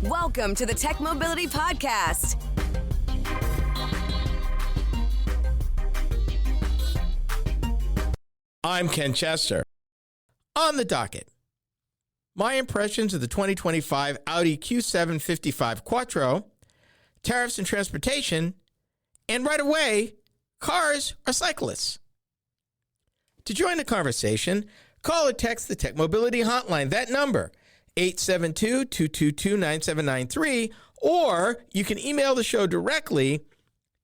Welcome to the Tech Mobility Podcast. I'm Ken Chester. On the docket, my impressions of the 2025 Audi Q7 55 Quattro, tariffs and transportation, and right away, cars or cyclists. To join the conversation, call or text the Tech Mobility Hotline. That number, 872-222-9793, or you can email the show directly,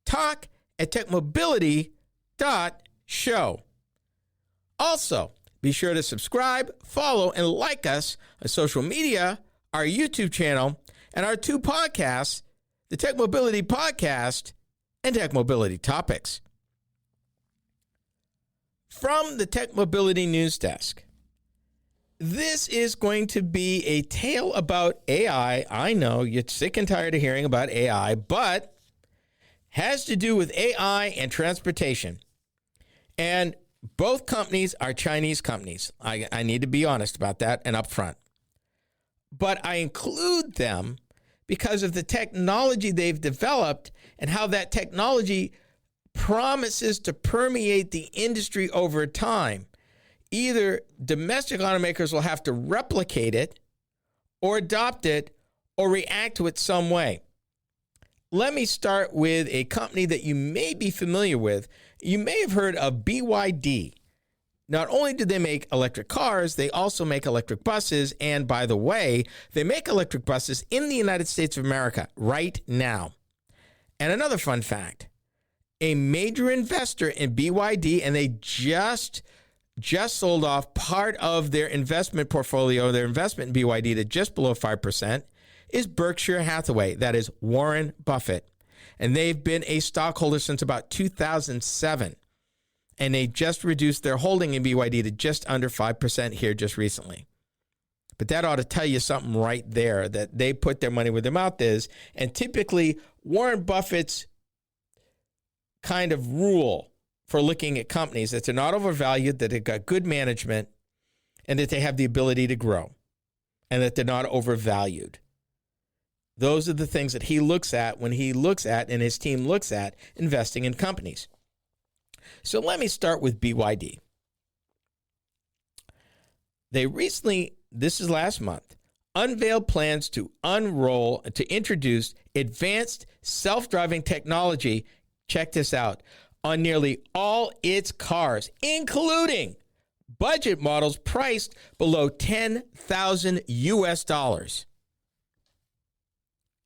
talk@techmobility.show. Also, be sure to subscribe, follow, and like us on social media, our YouTube channel, and our two podcasts, the Tech Mobility Podcast and Tech Mobility Topics. From the Tech Mobility News Desk, this is going to be a tale about AI. I know you're sick and tired of hearing about AI, but has to do with AI and transportation. And both companies are Chinese companies. I need to be honest about that and upfront. But I include them because of the technology they've developed and how that technology promises to permeate the industry over time. Either domestic automakers will have to replicate it or adopt it or react to it some way. Let me start with a company that you may be familiar with. You may have heard of BYD. Not only do they make electric cars, they also make electric buses. And by the way, they make electric buses in the United States of America right now. And another fun fact, a major investor in BYD, and they just sold off part of their investment portfolio, their investment in BYD to just below 5%, is Berkshire Hathaway. That is Warren Buffett. And they've been a stockholder since about 2007. And they just reduced their holding in BYD to just under 5% here just recently. But that ought to tell you something right there, that they put their money where their mouth is. And typically, Warren Buffett's kind of rule for looking at companies that they're not overvalued, that they've got good management, and that they have the ability to grow, and that they're not overvalued. Those are the things that he looks at when he looks at, and his team looks at, investing in companies. So let me start with BYD. They recently, this is last month, unveiled plans to introduce advanced self-driving technology, check this out, on nearly all its cars, including budget models priced below $10,000 US.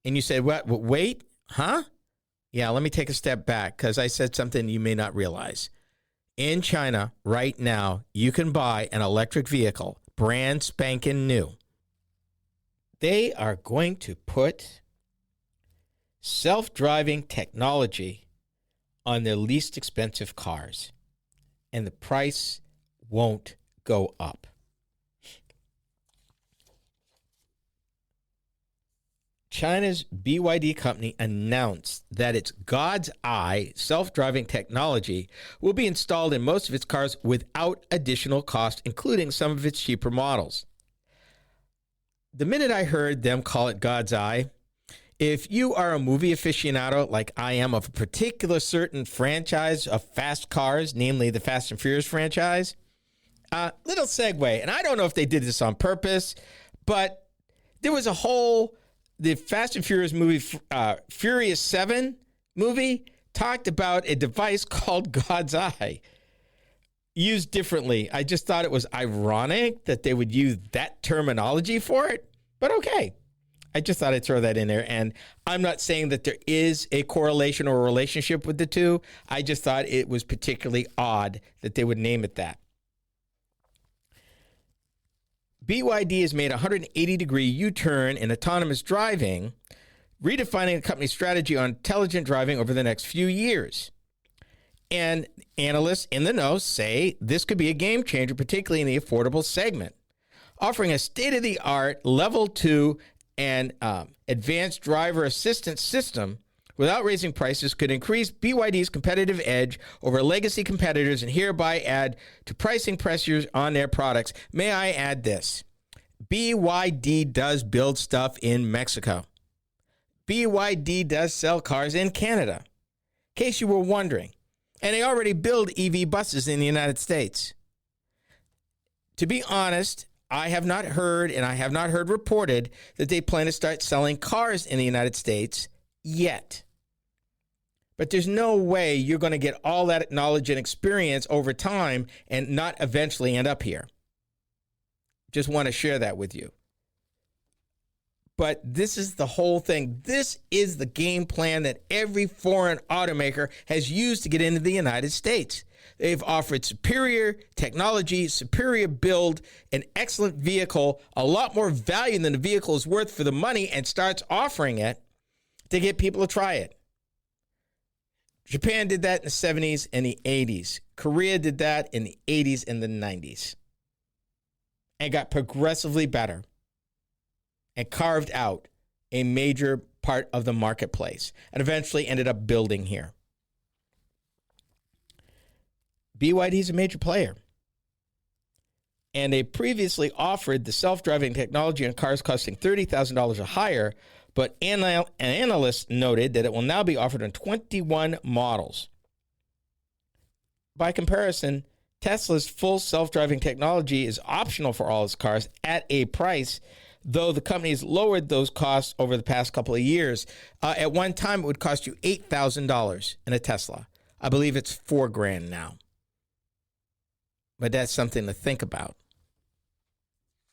And you say, what? Wait, huh? Yeah, let me take a step back because I said something you may not realize. In China right now, you can buy an electric vehicle, brand spanking new. They are going to put self-driving technology on their least expensive cars, and the price won't go up. China's BYD company announced that its God's Eye self-driving technology will be installed in most of its cars without additional cost, including some of its cheaper models. The minute I heard them call it God's Eye, if you are a movie aficionado like I am of a particular certain franchise of fast cars, namely the Fast and Furious franchise, little segue, and I don't know if they did this on purpose, but there was the Fast and Furious movie, Furious 7 movie, talked about a device called God's Eye, used differently. I just thought it was ironic that they would use that terminology for it, but okay. I just thought I'd throw that in there. And I'm not saying that there is a correlation or a relationship with the two. I just thought it was particularly odd that they would name it that. BYD has made a 180-degree U-turn in autonomous driving, redefining the company's strategy on intelligent driving over the next few years. And analysts in the know say this could be a game changer, particularly in the affordable segment, offering a state-of-the-art Level 2 and advanced driver assistance system without raising prices could increase BYD's competitive edge over legacy competitors and hereby add to pricing pressures on their products. May I add this? BYD does build stuff in Mexico. BYD does sell cars in Canada, in case you were wondering. And they already build EV buses in the United States. To be honest, I have not heard, and I have not heard reported, that they plan to start selling cars in the United States yet. But there's no way you're going to get all that knowledge and experience over time and not eventually end up here. Just want to share that with you. But this is the whole thing. This is the game plan that every foreign automaker has used to get into the United States. They've offered superior technology, superior build, an excellent vehicle, a lot more value than the vehicle is worth for the money, and starts offering it to get people to try it. Japan did that in the 70s and the 80s. Korea did that in the 80s and the 90s. And got progressively better and carved out a major part of the marketplace and eventually ended up building here. BYD is a major player. And they previously offered the self-driving technology on cars costing $30,000 or higher, but analysts noted that it will now be offered on 21 models. By comparison, Tesla's full self-driving technology is optional for all its cars at a price, though the company has lowered those costs over the past couple of years. At one time, it would cost you $8,000 in a Tesla. I believe it's $4,000 now. But that's something to think about.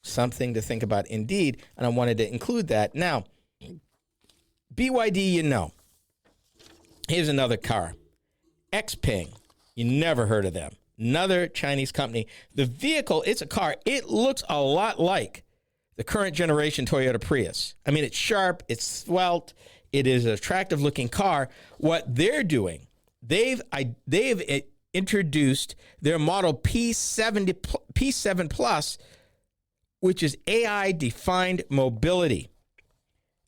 Something to think about indeed, and I wanted to include that. Now, BYD, you know. Here's another car. XPENG. You never heard of them. Another Chinese company. The vehicle, it's a car. It looks a lot like the current generation Toyota Prius. I mean, it's sharp, it's svelte, it is an attractive looking car. What they're doing, they've introduced their model P7 Plus, which is AI-defined mobility.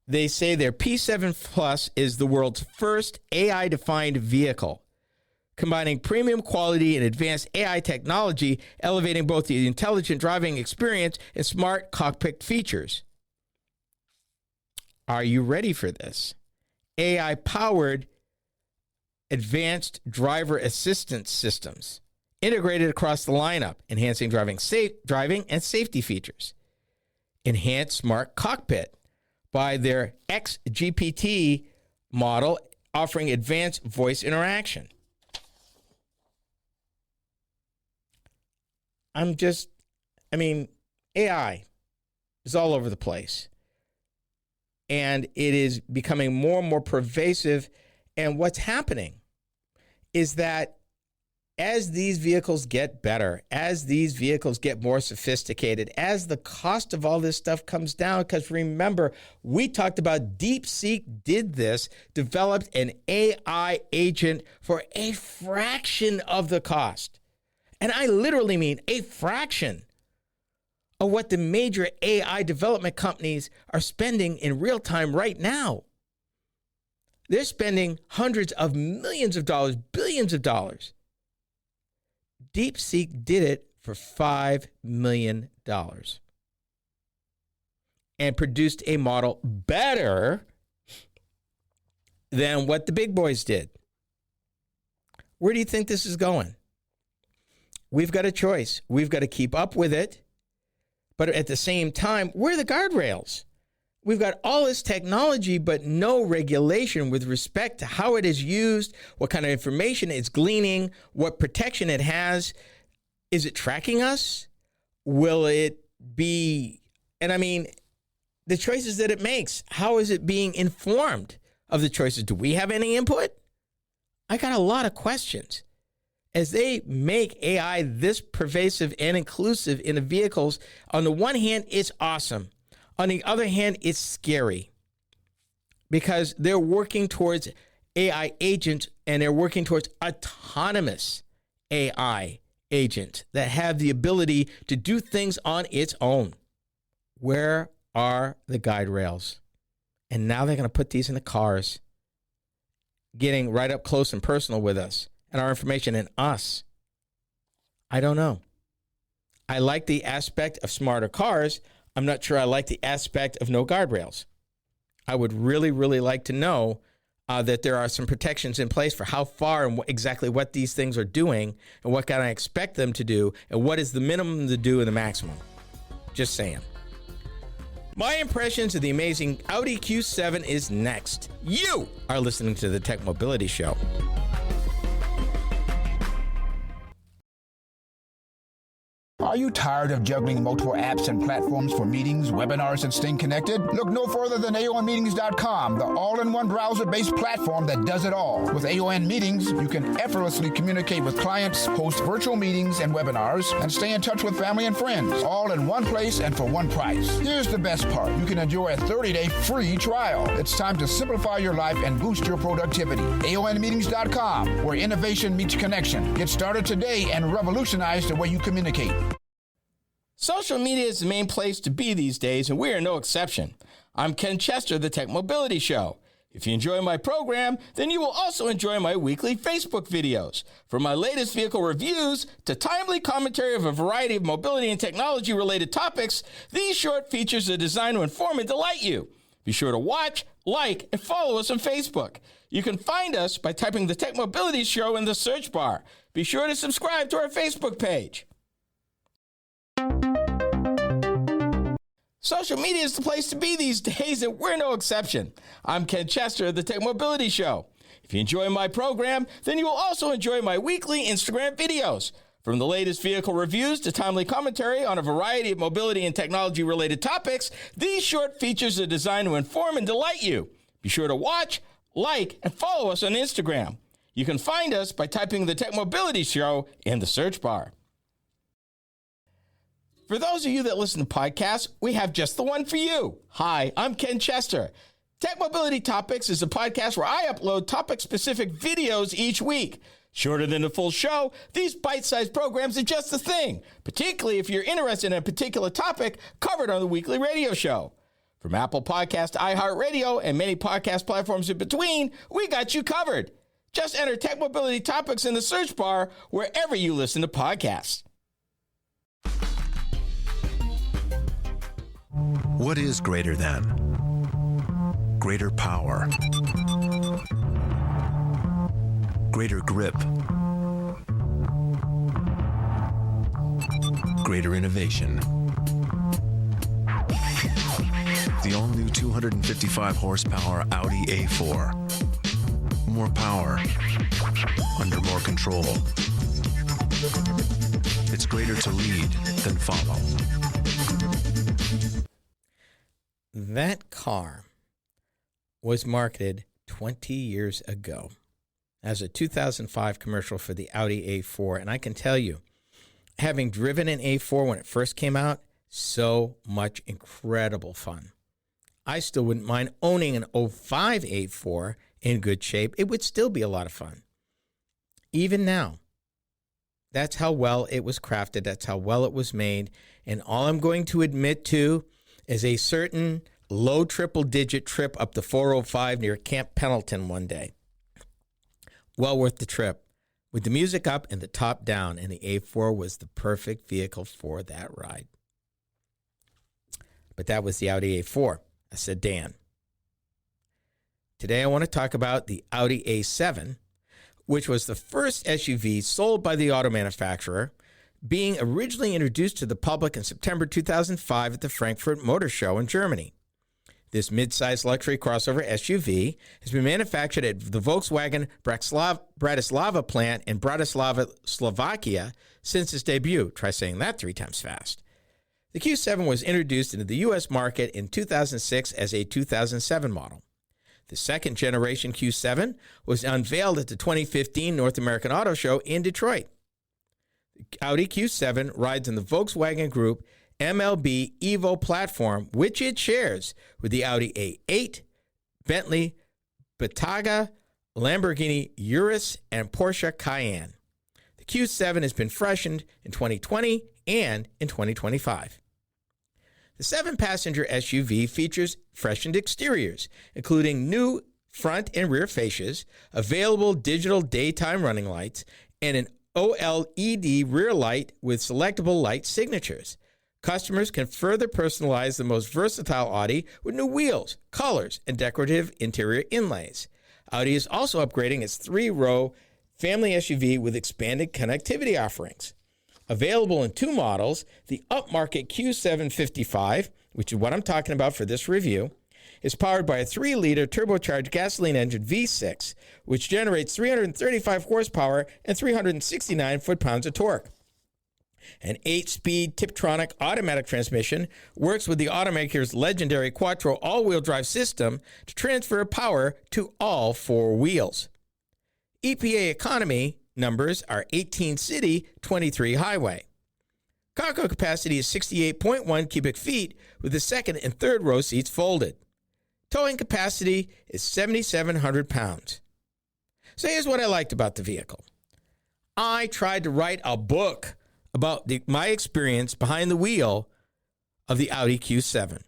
They say their P7 Plus is the world's first AI-defined vehicle, combining premium quality and advanced AI technology, elevating both the intelligent driving experience and smart cockpit features. Are you ready for this? AI-powered advanced driver assistance systems integrated across the lineup, enhancing driving and safety features. Enhanced smart cockpit by their XGPT model, offering advanced voice interaction. AI is all over the place. And it is becoming more and more pervasive. And what's happening is that as these vehicles get better, as these vehicles get more sophisticated, as the cost of all this stuff comes down, because remember, we talked about DeepSeek did this, developed an AI agent for a fraction of the cost. And I literally mean a fraction of what the major AI development companies are spending in real time right now. They're spending hundreds of millions of dollars, billions of dollars. DeepSeek did it for $5 million and produced a model better than what the big boys did. Where do you think this is going? We've got a choice. We've got to keep up with it. But at the same time, where are the guardrails? We've got all this technology, but no regulation with respect to how it is used, what kind of information it's gleaning, what protection it has. Is it tracking us? Will it be, the choices that it makes, how is it being informed of the choices? Do we have any input? I got a lot of questions. As they make AI this pervasive and inclusive in the vehicles, on the one hand, it's awesome. On the other hand, it's scary because they're working towards AI agents and they're working towards autonomous AI agents that have the ability to do things on its own. Where are the guide rails? And now they're going to put these in the cars, getting right up close and personal with us and our information and us. I don't know. I like the aspect of smarter cars. I'm not sure I like the aspect of no guardrails. I would really, really like to know that there are some protections in place for how far and exactly what these things are doing and what can I expect them to do and what is the minimum to do and the maximum. Just saying. My impressions of the amazing Audi Q7 is next. You are listening to the Tech Mobility Show. Are you tired of juggling multiple apps and platforms for meetings, webinars, and staying connected? Look no further than AONmeetings.com, the all-in-one browser-based platform that does it all. With AON Meetings, you can effortlessly communicate with clients, host virtual meetings and webinars, and stay in touch with family and friends, all in one place and for one price. Here's the best part. You can enjoy a 30-day free trial. It's time to simplify your life and boost your productivity. AONmeetings.com, where innovation meets connection. Get started today and revolutionize the way you communicate. Social media is the main place to be these days, and we are no exception. I'm Ken Chester, the Tech Mobility Show. If you enjoy my program, then you will also enjoy my weekly Facebook videos. From my latest vehicle reviews to timely commentary of a variety of mobility and technology-related topics, these short features are designed to inform and delight you. Be sure to watch, like, and follow us on Facebook. You can find us by typing the Tech Mobility Show in the search bar. Be sure to subscribe to our Facebook page. Social media is the place to be these days, and we're no exception. I'm Ken Chester of the Tech Mobility Show. If you enjoy my program, then you will also enjoy my weekly Instagram videos. From the latest vehicle reviews to timely commentary on a variety of mobility and technology-related topics, these short features are designed to inform and delight you. Be sure to watch, like, and follow us on Instagram. You can find us by typing the Tech Mobility Show in the search bar. For those of you that listen to podcasts, we have just the one for you. Hi, I'm Ken Chester. Tech Mobility Topics is a podcast where I upload topic-specific videos each week. Shorter than the full show, these bite-sized programs are just the thing, particularly if you're interested in a particular topic covered on the weekly radio show. From Apple Podcast to iHeartRadio and many podcast platforms in between, we got you covered. Just enter Tech Mobility Topics in the search bar wherever you listen to podcasts. What is greater than? Greater power. Greater grip. Greater innovation. The all-new 255 horsepower Audi A4. More power. Under more control. It's greater to lead than follow. That car was marketed 20 years ago as a 2005 commercial for the Audi A4. And I can tell you, having driven an A4 when it first came out, so much incredible fun. I still wouldn't mind owning an 05 A4 in good shape. It would still be a lot of fun. Even now, that's how well it was crafted. That's how well it was made. And all I'm going to admit to is a certain low triple-digit trip up the 405 near Camp Pendleton one day. Well worth the trip. With the music up and the top down, and the A4 was the perfect vehicle for that ride. But that was the Audi A4, a sedan. Today I want to talk about the Audi A7, which was the first SUV sold by the auto manufacturer, being originally introduced to the public in September 2005 at the Frankfurt Motor Show in Germany. This mid-sized luxury crossover SUV has been manufactured at the Volkswagen Bratislava plant in Bratislava, Slovakia since its debut. Try saying that 3 times fast. The Q7 was introduced into the U.S. market in 2006 as a 2007 model. The second generation Q7 was unveiled at the 2015 North American Auto Show in Detroit. The Audi Q7 rides in the Volkswagen Group MLB Evo platform, which it shares with the Audi A8, Bentley Bentayga, Lamborghini Urus, and Porsche Cayenne. The Q7 has been freshened in 2020 and in 2025. The 7-passenger SUV features freshened exteriors, including new front and rear fascias, available digital daytime running lights, and an OLED rear light with selectable light signatures. Customers can further personalize the most versatile Audi with new wheels, colors, and decorative interior inlays. Audi is also upgrading its 3-row family SUV with expanded connectivity offerings. Available in 2 models, the upmarket Q755, which is what I'm talking about for this review, is powered by a 3-liter turbocharged gasoline engine V6, which generates 335 horsepower and 369 foot-pounds of torque. An 8-speed Tiptronic automatic transmission works with the automaker's legendary Quattro all-wheel drive system to transfer power to all 4 wheels. EPA economy numbers are 18 city, 23 highway. Cargo capacity is 68.1 cubic feet with the second and third row seats folded. Towing capacity is 7,700 pounds. So here's what I liked about the vehicle. I tried to write a book about my experience behind the wheel of the Audi Q7.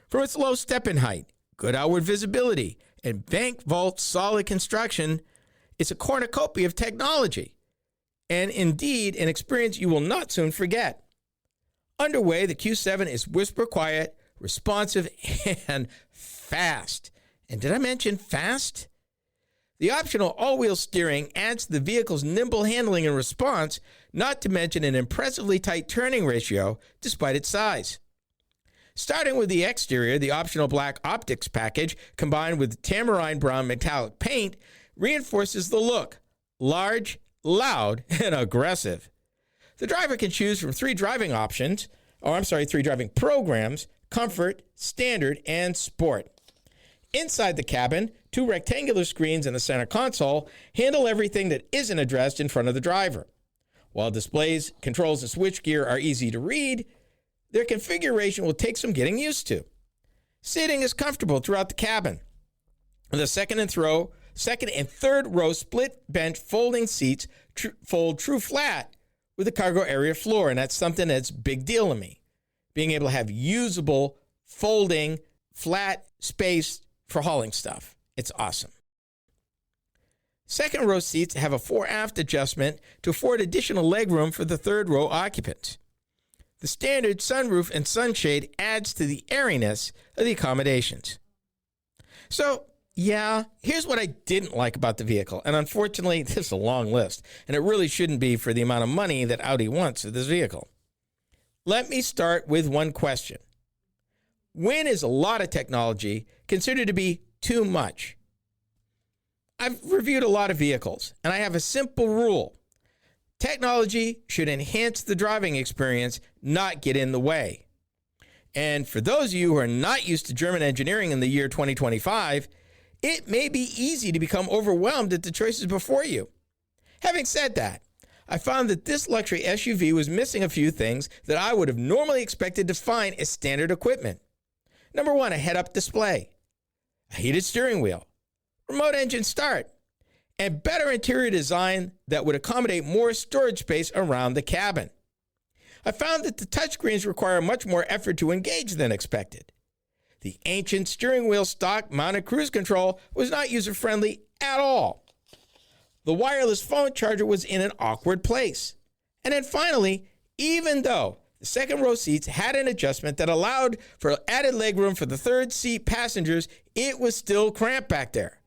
From its low step-in height, good outward visibility, and bank vault solid construction, it's a cornucopia of technology, and indeed an experience you will not soon forget. Underway, the Q7 is whisper quiet, responsive, and fast. And did I mention fast? The optional all-wheel steering adds to the vehicle's nimble handling and response, not to mention an impressively tight turning ratio despite its size. Starting with the exterior, the optional black optics package combined with tamarind brown metallic paint reinforces the look: large, loud, and aggressive. The driver can choose from 3 driving programs: Comfort, Standard, and Sport. Inside the cabin, 2 rectangular screens in the center console handle everything that isn't addressed in front of the driver. While displays, controls, and switchgear are easy to read, their configuration will take some getting used to. Sitting is comfortable throughout the cabin. The second and third row split bench folding seats fold true flat with a cargo area floor, and that's something that's a big deal to me. Being able to have usable, folding, flat space for hauling stuff. It's awesome. Second row seats have a fore-aft adjustment to afford additional legroom for the third row occupants. The standard sunroof and sunshade adds to the airiness of the accommodations. So, yeah, here's what I didn't like about the vehicle. And unfortunately, this is a long list, and it really shouldn't be for the amount of money that Audi wants for this vehicle. Let me start with one question. When is a lot of technology considered to be too much? I've reviewed a lot of vehicles, and I have a simple rule. Technology should enhance the driving experience, not get in the way. And for those of you who are not used to German engineering in the year 2025, it may be easy to become overwhelmed at the choices before you. Having said that, I found that this luxury SUV was missing a few things that I would have normally expected to find as standard equipment. Number 1, a head-up display, a heated steering wheel, remote engine start, and better interior design that would accommodate more storage space around the cabin. I found that the touchscreens require much more effort to engage than expected. The ancient steering wheel stock mounted cruise control was not user-friendly at all. The wireless phone charger was in an awkward place. And then finally, even though the second row seats had an adjustment that allowed for added legroom for the third seat passengers, it was still cramped back there.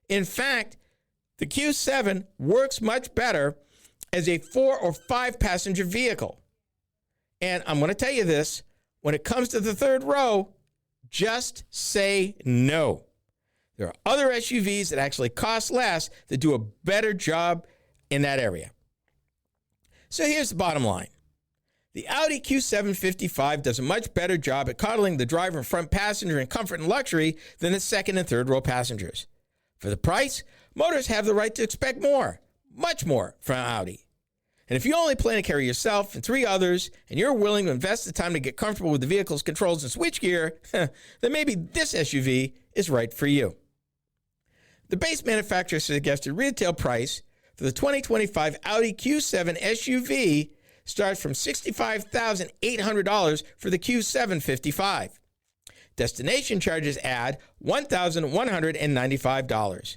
In fact, the Q7 works much better as a 4 or 5 passenger vehicle. And I'm going to tell you this, when it comes to the third row, just say no. There are other SUVs that actually cost less that do a better job in that area. So here's the bottom line. The Audi Q755 does a much better job at coddling the driver and front passenger in comfort and luxury than the second and third row passengers. For the price, motorists have the right to expect more, much more from Audi. And if you only plan to carry yourself and 3 others, and you're willing to invest the time to get comfortable with the vehicle's controls and switchgear, then maybe this SUV is right for you. The base manufacturer suggested retail price for the 2025 Audi Q7 SUV starts from $65,800 for the Q755. Destination charges add $1,195.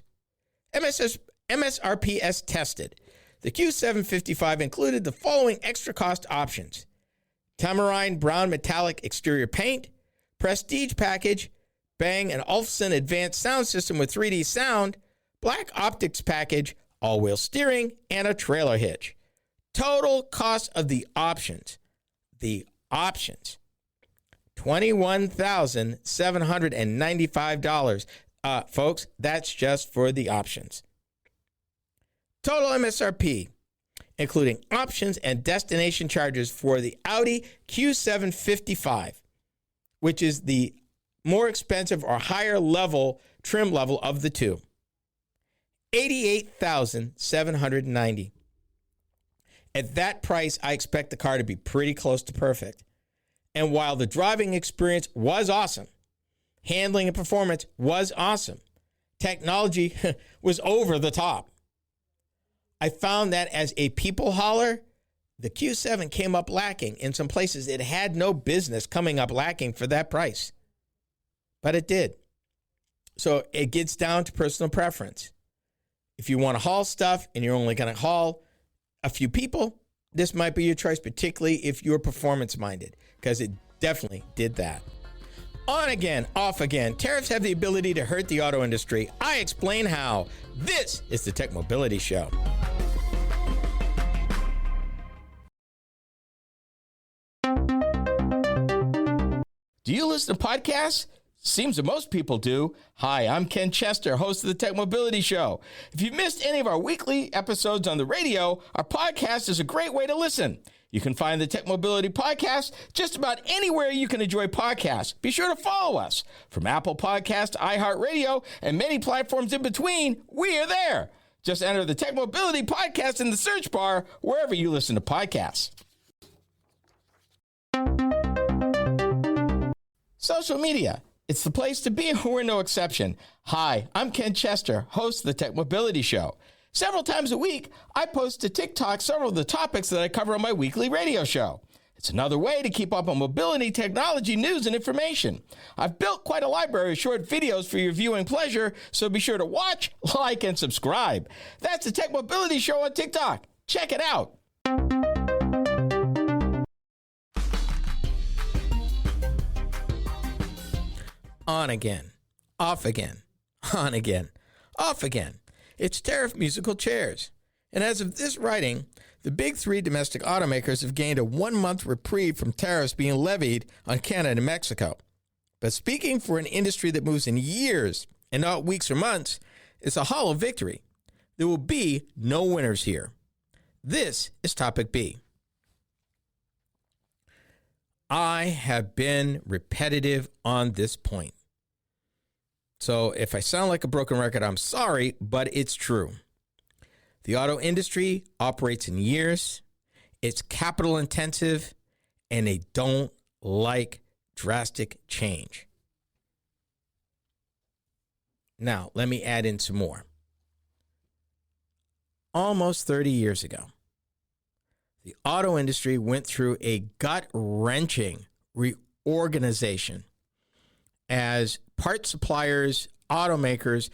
MSRPs tested. The Q755 included the following extra cost options: Tamarine brown metallic exterior paint, prestige package, Bang & Olufsen advanced sound system with 3D sound, black optics package, all-wheel steering, and a trailer hitch. Total cost of the options, $21,795. Folks, that's just for the options. Total MSRP, including options and destination charges for the Audi Q7 which is the more expensive or higher level trim level of the two. $88,790. At that price, I expect the car to be pretty close to perfect. And while the driving experience was awesome, handling and performance was awesome, technology was over the top. I found that as a people hauler, the Q7 came up lacking. In some places, it had no business coming up lacking for that price. But it did. So it gets down to personal preference. If you want to haul stuff and you're only going to haul a few people, this might be your choice, particularly if you're performance-minded, because it definitely did that. On again, off again. Tariffs have the ability to hurt the auto industry. I explain how. This is the Tech Mobility Show. Do you listen to podcasts? Seems that most people do. Hi, I'm Ken Chester, host of the Tech Mobility Show. If you've missed any of our weekly episodes on the radio, our podcast is a great way to listen. You can find the Tech Mobility Podcast just about anywhere you can enjoy podcasts. Be sure to follow us. From Apple Podcasts to iHeartRadio and many platforms in between, we are there. Just enter the Tech Mobility Podcast in the search bar wherever you listen to podcasts. Social media. It's the place to be. We're no exception. Hi, I'm Ken Chester, host of the Tech Mobility Show. Several times a week, I post to TikTok several of the topics that I cover on my weekly radio show. It's another way to keep up on mobility, technology, news, and information. I've built quite a library of short videos for your viewing pleasure, so be sure to watch, like, and subscribe. That's the Tech Mobility Show on TikTok. Check it out. On again, off again, on again, off again. It's tariff musical chairs. And as of this writing, the big three domestic automakers have gained a 1-month reprieve from tariffs being levied on Canada and Mexico. But speaking for an industry that moves in years and not weeks or months, it's a hollow victory. There will be no winners here. This is topic B. I have been repetitive on this point. So if I sound like a broken record, I'm sorry, but it's true. The auto industry operates in years, it's capital intensive, and they don't like drastic change. Now, let me add in some more. Almost 30 years ago, the auto industry went through a gut-wrenching reorganization as part suppliers, automakers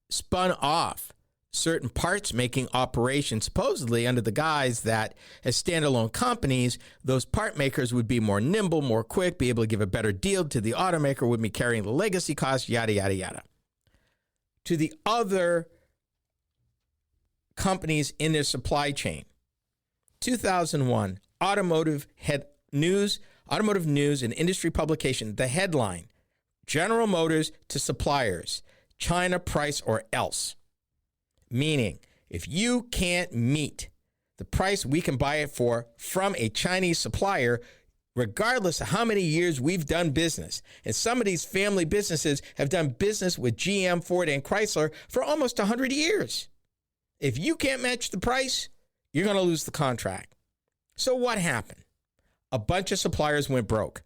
spun off certain parts making operations, supposedly under the guise that as standalone companies, those part makers would be more nimble, more quick, be able to give a better deal to the automaker, would be carrying the legacy costs, yada, yada, yada. To the other companies in their supply chain. 2001, Automotive News and Industry Publication, the headline, General Motors to suppliers, China price or else. Meaning, if you can't meet the price we can buy it for from a Chinese supplier, regardless of how many years we've done business, and some of these family businesses have done business with GM, Ford, and Chrysler for almost 100 years. If you can't match the price, you're going to lose the contract. So what happened? A bunch of suppliers went broke.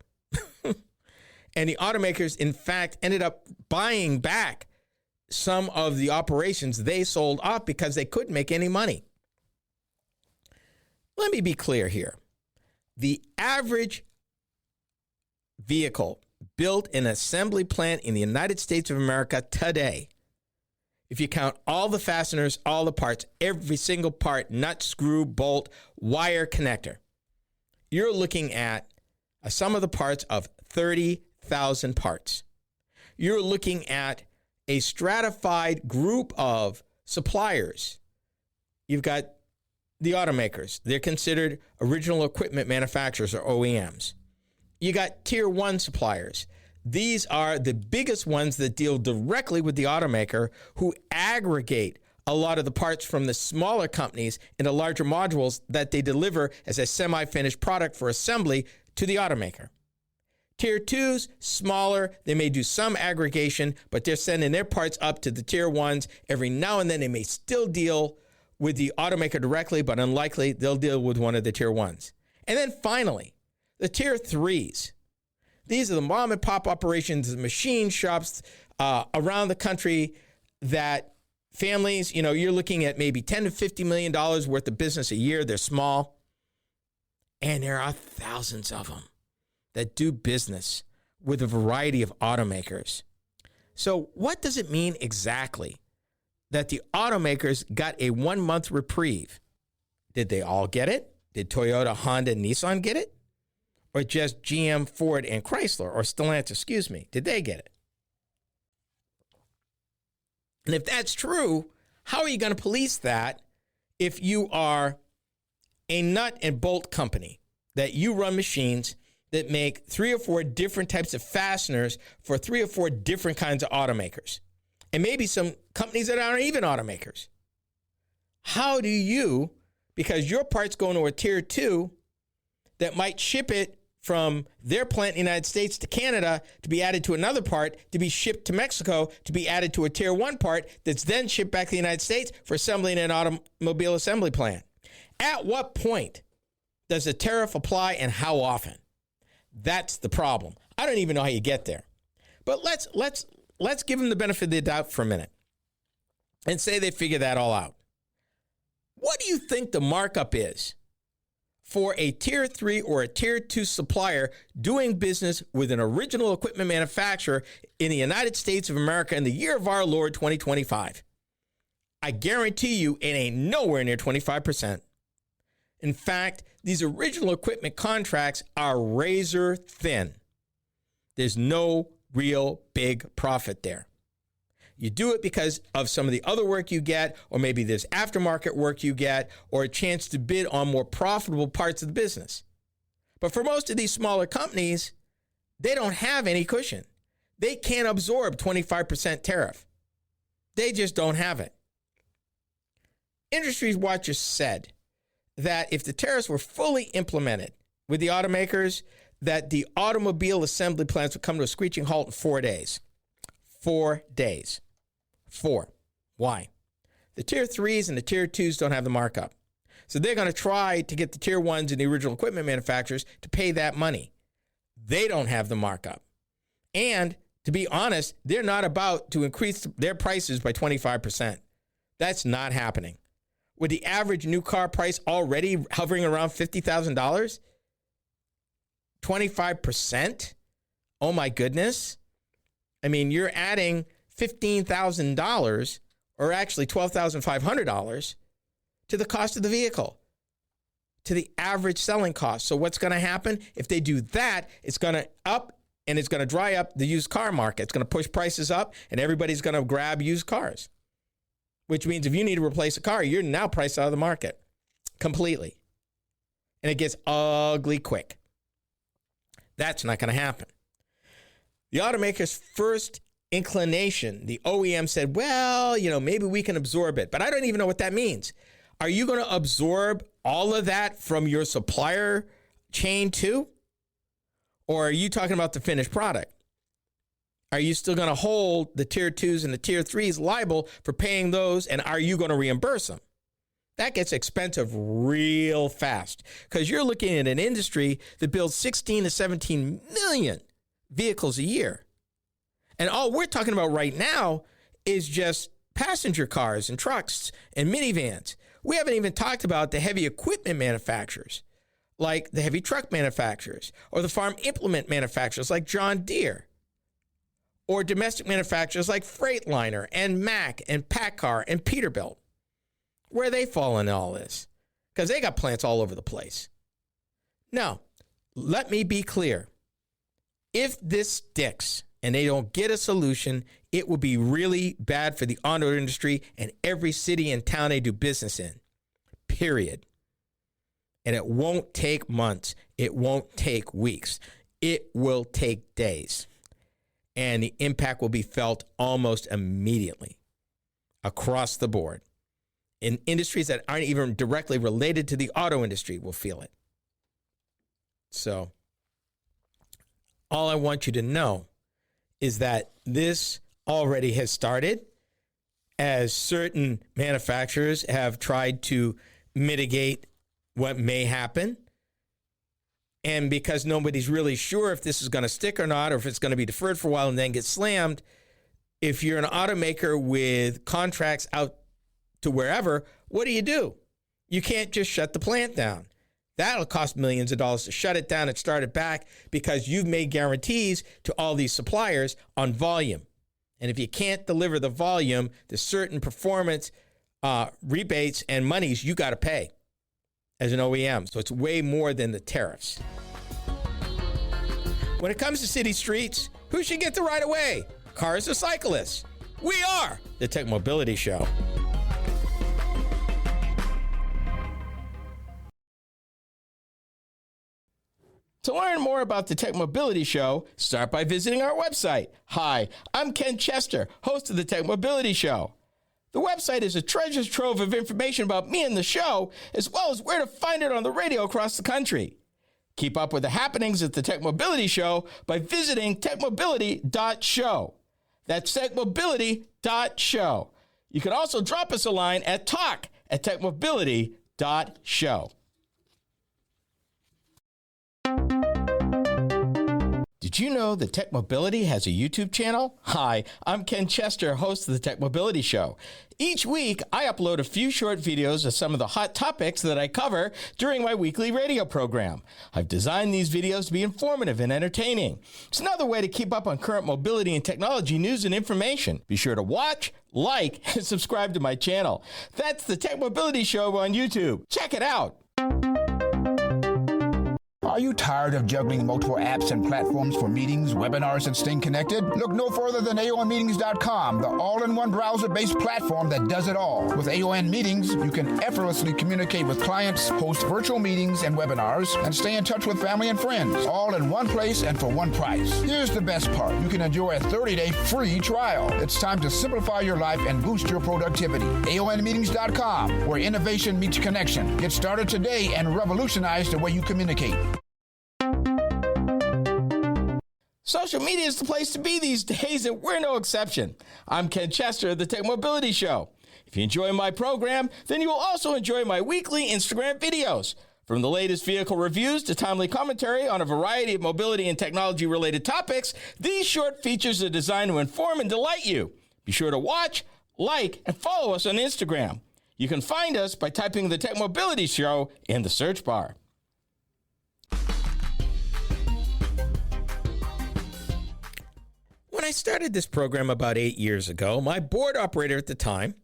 And the automakers, in fact, ended up buying back some of the operations they sold off because they couldn't make any money. Let me be clear here. The average vehicle built in an assembly plant in the United States of America today, if you count all the fasteners, all the parts, every single part, nut, screw, bolt, wire, connector, you're looking at a sum of the parts of 30,000 parts. You're looking at a stratified group of suppliers. You've got the automakers. They're considered original equipment manufacturers, or OEMs. You got tier one suppliers. These are the biggest ones that deal directly with the automaker, who aggregate a lot of the parts from the smaller companies into larger modules that they deliver as a semi-finished product for assembly to the automaker. Tier twos, smaller, they may do some aggregation, but they're sending their parts up to the tier ones. Every now and then they may still deal with the automaker directly, but unlikely they'll deal with one of the tier ones. And then finally, the tier threes. These are the mom and pop operations, the machine shops around the country that families, you're looking at maybe $10 to $50 million worth of business a year. They're small. And there are thousands of them that do business with a variety of automakers. So what does it mean exactly that the automakers got a 1-month reprieve? Did they all get it? Did Toyota, Honda, and Nissan get it? Or just GM, Ford, and Chrysler, or Stellantis, did they get it? And if that's true, how are you going to police that if you are a nut and bolt company that you run machines that make 3 or 4 different types of fasteners for 3 or 4 different kinds of automakers, and maybe some companies that aren't even automakers? How do you, because your part's going to a tier 2 that might ship it from their plant in the United States to Canada to be added to another part, to be shipped to Mexico, to be added to a tier 1 part that's then shipped back to the United States for assembly in an automobile assembly plant? At what point does a tariff apply, and how often? That's the problem. I don't even know how you get there. But let's give them the benefit of the doubt for a minute and say they figure that all out. What do you think the markup is for a tier 3 or a tier 2 supplier doing business with an original equipment manufacturer in the United States of America in the year of our Lord 2025? I guarantee you it ain't nowhere near 25%. In fact, these original equipment contracts are razor thin. There's no real big profit there. You do it because of some of the other work you get, or maybe there's aftermarket work you get, or a chance to bid on more profitable parts of the business. But for most of these smaller companies, they don't have any cushion. They can't absorb 25% tariff. They just don't have it. Industry Watcher said that if the tariffs were fully implemented with the automakers, that the automobile assembly plants would come to a screeching halt in 4 days. 4 days. 4. Why? The tier 3s and the tier 2s don't have the markup. So they're going to try to get the tier 1s and the original equipment manufacturers to pay that money. They don't have the markup. And to be honest, they're not about to increase their prices by 25%. That's not happening. With the average new car price already hovering around $50,000, 25%? Oh my goodness. I mean, you're adding $15,000, or actually $12,500 to the cost of the vehicle, to the average selling cost. So what's going to happen? If they do that, it's going to up, and it's going to dry up the used car market. It's going to push prices up, and everybody's going to grab used cars, which means if you need to replace a car, you're now priced out of the market completely. And it gets ugly quick. That's not going to happen. The automaker's first inclination, the OEM said, well, maybe we can absorb it, but I don't even know what that means. Are you going to absorb all of that from your supplier chain too? Or are you talking about the finished product? Are you still going to hold the tier 2s and the tier 3s liable for paying those, and are you going to reimburse them? That gets expensive real fast, because you're looking at an industry that builds 16 to 17 million vehicles a year. And all we're talking about right now is just passenger cars and trucks and minivans. We haven't even talked about the heavy equipment manufacturers, like the heavy truck manufacturers, or the farm implement manufacturers like John Deere, or domestic manufacturers like Freightliner and Mack and PACCAR and Peterbilt. Where they fall in all this? Because they got plants all over the place. Now, let me be clear. If this sticks and they don't get a solution, it will be really bad for the auto industry and every city and town they do business in, period. And it won't take months. It won't take weeks. It will take days. And the impact will be felt almost immediately across the board. In industries that aren't even directly related to the auto industry will feel it. So all I want you to know is that this already has started, as certain manufacturers have tried to mitigate what may happen. And because nobody's really sure if this is going to stick or not, or if it's going to be deferred for a while and then get slammed, if you're an automaker with contracts out to wherever, what do? You can't just shut the plant down. That'll cost millions of dollars to shut it down and start it back because you've made guarantees to all these suppliers on volume. And if you can't deliver the volume, there's certain performance rebates and monies you got to pay as an OEM. So it's way more than the tariffs. When it comes to city streets, who should get the right of way? Cars or cyclists? We are the Tech Mobility Show. To learn more about the Tech Mobility Show, start by visiting our website. Hi, I'm Ken Chester, host of the Tech Mobility Show. The website is a treasure trove of information about me and the show, as well as where to find it on the radio across the country. Keep up with the happenings at the Tech Mobility Show by visiting techmobility.show. That's techmobility.show. You can also drop us a line at talk@techmobility.show. Did you know that Tech Mobility has a YouTube channel? Hi, I'm Ken Chester, host of the Tech Mobility Show. Each week, I upload a few short videos of some of the hot topics that I cover during my weekly radio program. I've designed these videos to be informative and entertaining. It's another way to keep up on current mobility and technology news and information. Be sure to watch, like, and subscribe to my channel. That's the Tech Mobility Show on YouTube. Check it out. Are you tired of juggling multiple apps and platforms for meetings, webinars, and staying connected? Look no further than AONmeetings.com, the all-in-one browser-based platform that does it all. With AON Meetings, you can effortlessly communicate with clients, host virtual meetings and webinars, and stay in touch with family and friends, all in one place and for one price. Here's the best part. You can enjoy a 30-day free trial. It's time to simplify your life and boost your productivity. AONmeetings.com, where innovation meets connection. Get started today and revolutionize the way you communicate. Social media is the place to be these days, and we're no exception. I'm Ken Chester of the Tech Mobility Show. If you enjoy my program, then you will also enjoy my weekly Instagram videos. From the latest vehicle reviews to timely commentary on a variety of mobility and technology-related topics, these short features are designed to inform and delight you. Be sure to watch, like, and follow us on Instagram. You can find us by typing the Tech Mobility Show in the search bar. When I started this program about 8 years ago, my board operator at the time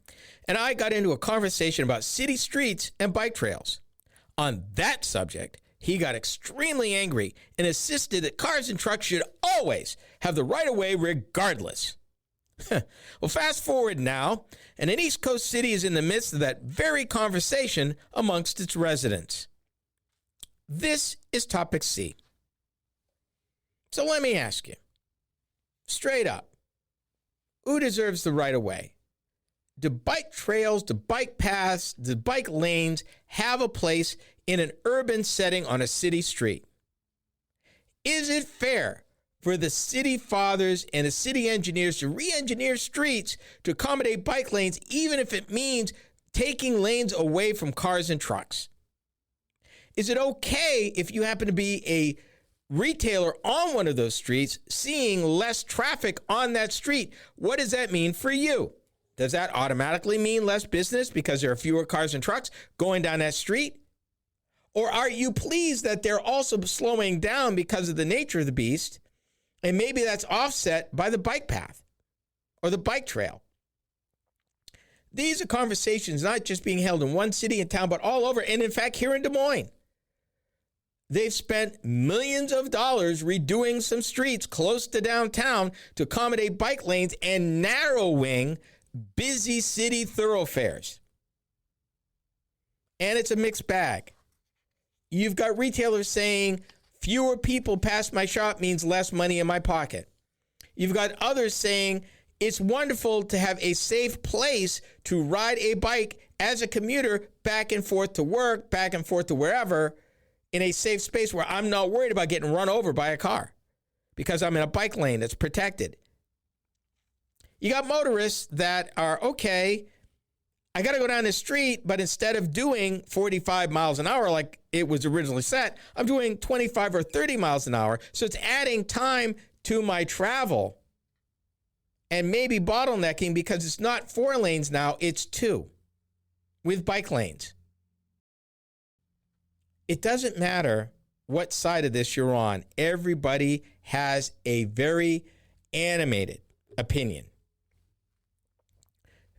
and I got into a conversation about city streets and bike trails. On that subject, he got extremely angry and insisted that cars and trucks should always have the right of way regardless. Well, fast forward now, and an East Coast city is in the midst of that very conversation amongst its residents. This is topic C. So let me ask you, straight up, who deserves the right of way? Do bike trails, do bike paths, do bike lanes have a place in an urban setting on a city street? Is it fair for the city fathers and the city engineers to re-engineer streets to accommodate bike lanes, even if it means taking lanes away from cars and trucks? Is it okay if you happen to be a retailer on one of those streets, seeing less traffic on that street? What does that mean for you? Does that automatically mean less business because there are fewer cars and trucks going down that street? Or are you pleased that they're also slowing down because of the nature of the beast, and maybe that's offset by the bike path or the bike trail? These are conversations not just being held in one city and town, but all over, and in fact, here in Des Moines. they've spent millions of dollars redoing some streets close to downtown to accommodate bike lanes and narrowing busy city thoroughfares. And it's a mixed bag. You've got retailers saying fewer people past my shop means less money in my pocket. You've got others saying it's wonderful to have a safe place to ride a bike as a commuter back and forth to work, back and forth to wherever, in a safe space where I'm not worried about getting run over by a car because I'm in a bike lane that's protected. You got motorists that are, okay, I got to go down the street, but instead of doing 45 miles an hour like it was originally set, I'm doing 25 or 30 miles an hour. So it's adding time to my travel and maybe bottlenecking because it's not 4 lanes now, it's 2 with bike lanes. It doesn't matter what side of this you're on. Everybody has a very animated opinion.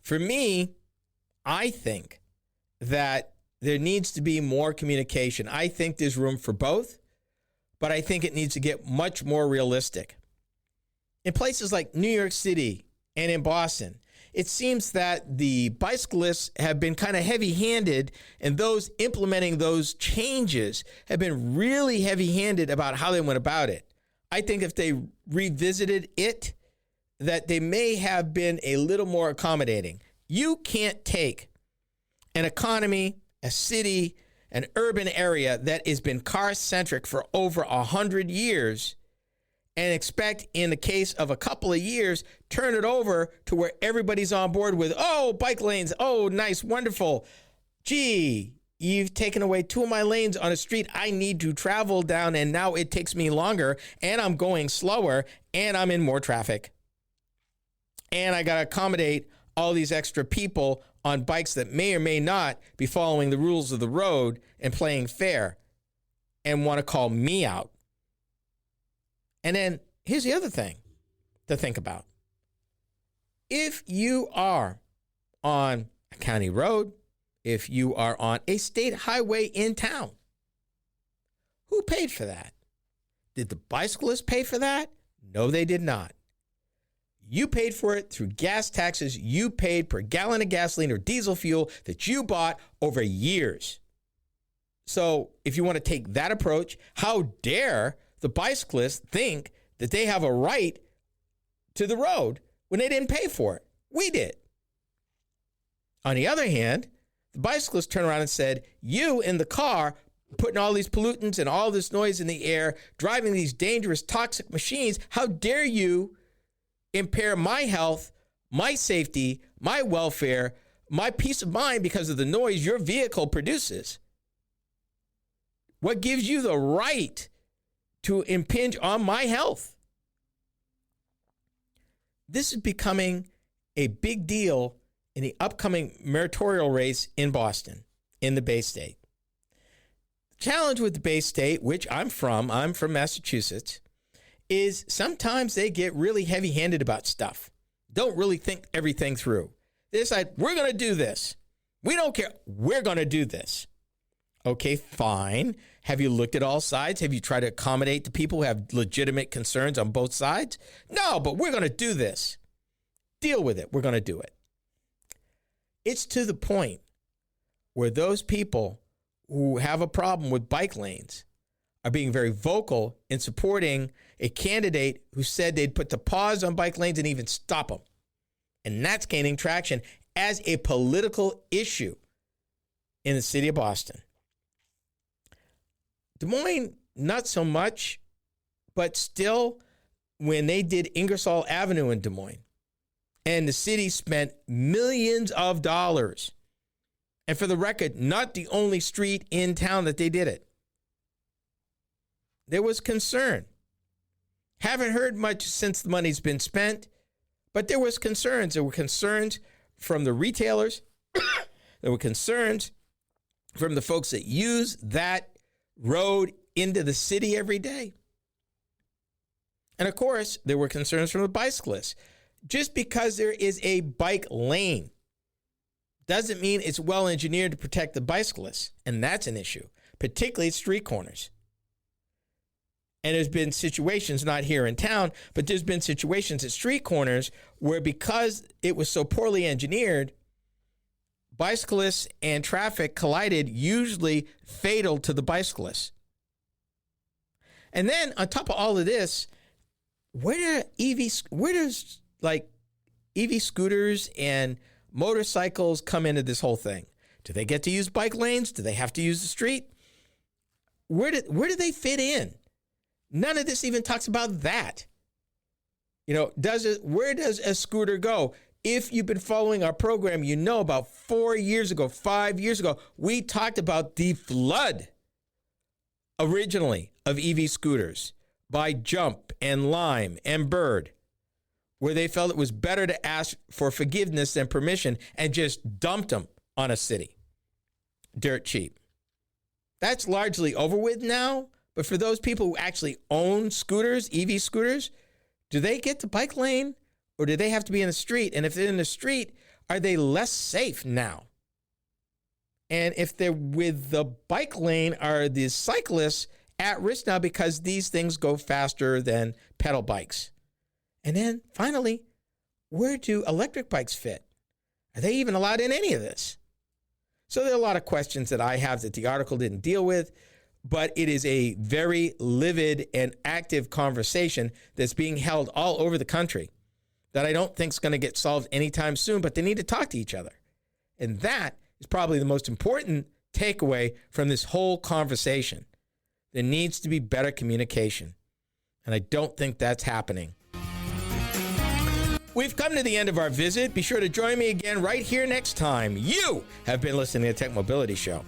For me, I think that there needs to be more communication. I think there's room for both, but I think it needs to get much more realistic. In places like New York City and in Boston, it seems that the bicyclists have been kind of heavy-handed, and those implementing those changes have been really heavy-handed about how they went about it. I think if they revisited it, that they may have been a little more accommodating. You can't take an economy, a city, an urban area that has been car-centric for over 100 years and expect, in the case of a couple of years, turn it over to where everybody's on board with, oh, bike lanes, oh, nice, wonderful. Gee, you've taken away 2 of my lanes on a street I need to travel down, and now it takes me longer, and I'm going slower, and I'm in more traffic. And I got to accommodate all these extra people on bikes that may or may not be following the rules of the road and playing fair and want to call me out. And then here's the other thing to think about. If you are on a county road, if you are on a state highway in town, who paid for that? Did the bicyclists pay for that? No, they did not. You paid for it through gas taxes you paid per gallon of gasoline or diesel fuel that you bought over years. So if you want to take that approach, how dare the bicyclists think that they have a right to the road when they didn't pay for it? We did. On the other hand, the bicyclists turned around and said, you in the car putting all these pollutants and all this noise in the air, driving these dangerous, toxic machines, how dare you impair my health, my safety, my welfare, my peace of mind because of the noise your vehicle produces? What gives you the right to impinge on my health? This is becoming a big deal in the upcoming mayoral race in Boston, in the Bay State. The challenge with the Bay State, which I'm from Massachusetts, is sometimes they get really heavy-handed about stuff. Don't really think everything through. They decide, we're going to do this. We don't care. We're going to do this. Okay, fine. Have you looked at all sides? Have you tried to accommodate the people who have legitimate concerns on both sides? No, but we're going to do this. Deal with it. We're going to do it. It's to the point where those people who have a problem with bike lanes are being very vocal in supporting a candidate who said they'd put the pause on bike lanes and even stop them. And that's gaining traction as a political issue in the city of Boston. Des Moines, not so much, but still, when they did Ingersoll Avenue in Des Moines, and the city spent millions of dollars, and for the record, not the only street in town that they did it, there was concern. Haven't heard much since the money's been spent, but there was concerns. There were concerns from the retailers. There were concerns from the folks that use that road into the city every day. And of course, there were concerns from the bicyclists. Just because there is a bike lane doesn't mean it's well engineered to protect the bicyclists. And that's an issue, particularly at street corners. And there's been situations, not here in town, but there's been situations at street corners where because it was so poorly engineered, bicyclists and traffic collided, usually fatal to the bicyclists. And then on top of all of this, where does EV scooters and motorcycles come into this whole thing? Do they get to use bike lanes? Do they have to use the street? Where do they fit in? None of this even talks about that. You know, where does a scooter go? If you've been following our program, you know about 5 years ago, we talked about the flood originally of EV scooters by Jump and Lime and Bird, where they felt it was better to ask for forgiveness than permission and just dumped them on a city. Dirt cheap. That's largely over with now. But for those people who actually own scooters, EV scooters, do they get the bike lane or do they have to be in the street? And if they're in the street, are they less safe now? And if they're with the bike lane, are the cyclists at risk now because these things go faster than pedal bikes? And then finally, where do electric bikes fit? Are they even allowed in any of this? So there are a lot of questions that I have that the article didn't deal with. But it is a very livid and active conversation that's being held all over the country that I don't think is going to get solved anytime soon, but they need to talk to each other. And that is probably the most important takeaway from this whole conversation. There needs to be better communication. And I don't think that's happening. We've come to the end of our visit. Be sure to join me again right here next time. You have been listening to the Tech Mobility Show.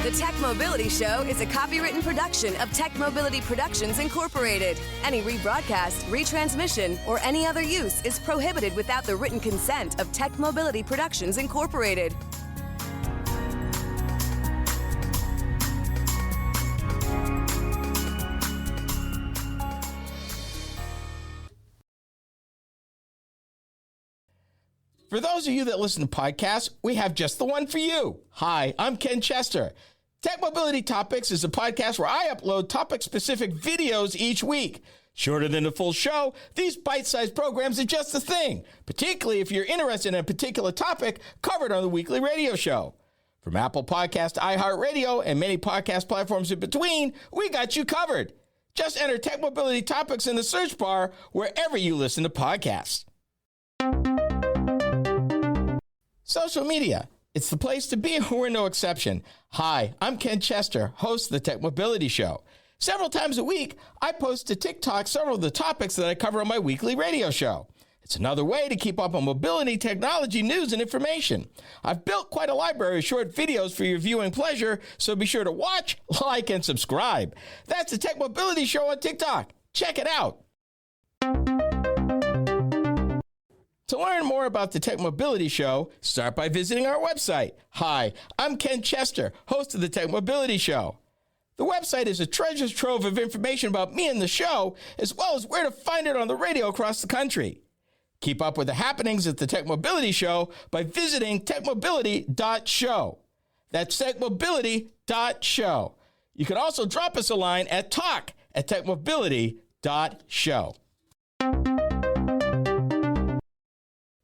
The Tech Mobility Show is a copywritten production of Tech Mobility Productions, Incorporated. Any rebroadcast, retransmission, or any other use is prohibited without the written consent of Tech Mobility Productions, Incorporated. For those of you that listen to podcasts, we have just the one for you. Hi, I'm Ken Chester. Tech Mobility Topics is a podcast where I upload topic-specific videos each week. Shorter than the full show, these bite-sized programs are just the thing, particularly if you're interested in a particular topic covered on the weekly radio show. From Apple Podcast, iHeartRadio, and many podcast platforms in between, we got you covered. Just enter Tech Mobility Topics in the search bar wherever you listen to podcasts. Social media. It's the place to be, and we're no exception. Hi, I'm Ken Chester, host of the Tech Mobility Show. Several times a week, I post to TikTok several of the topics that I cover on my weekly radio show. It's another way to keep up on mobility, technology, news, and information. I've built quite a library of short videos for your viewing pleasure, so be sure to watch, like, and subscribe. That's the Tech Mobility Show on TikTok. Check it out. To learn more about the Tech Mobility Show, start by visiting our website. Hi, I'm Ken Chester, host of the Tech Mobility Show. The website is a treasure trove of information about me and the show, as well as where to find it on the radio across the country. Keep up with the happenings at the Tech Mobility Show by visiting techmobility.show. That's techmobility.show. You can also drop us a line at talk@techmobility.show.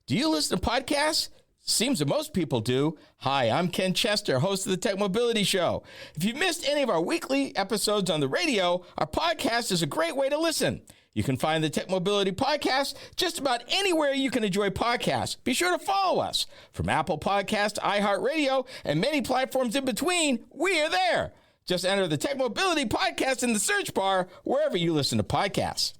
Do you listen to podcasts? Seems that most people do. Hi, I'm Ken Chester, host of the Tech Mobility Show. If you've missed any of our weekly episodes on the radio, our podcast is a great way to listen. You can find the Tech Mobility Podcast just about anywhere you can enjoy podcasts. Be sure to follow us. From Apple Podcasts, iHeartRadio, and many platforms in between, we are there. Just enter the Tech Mobility Podcast in the search bar wherever you listen to podcasts.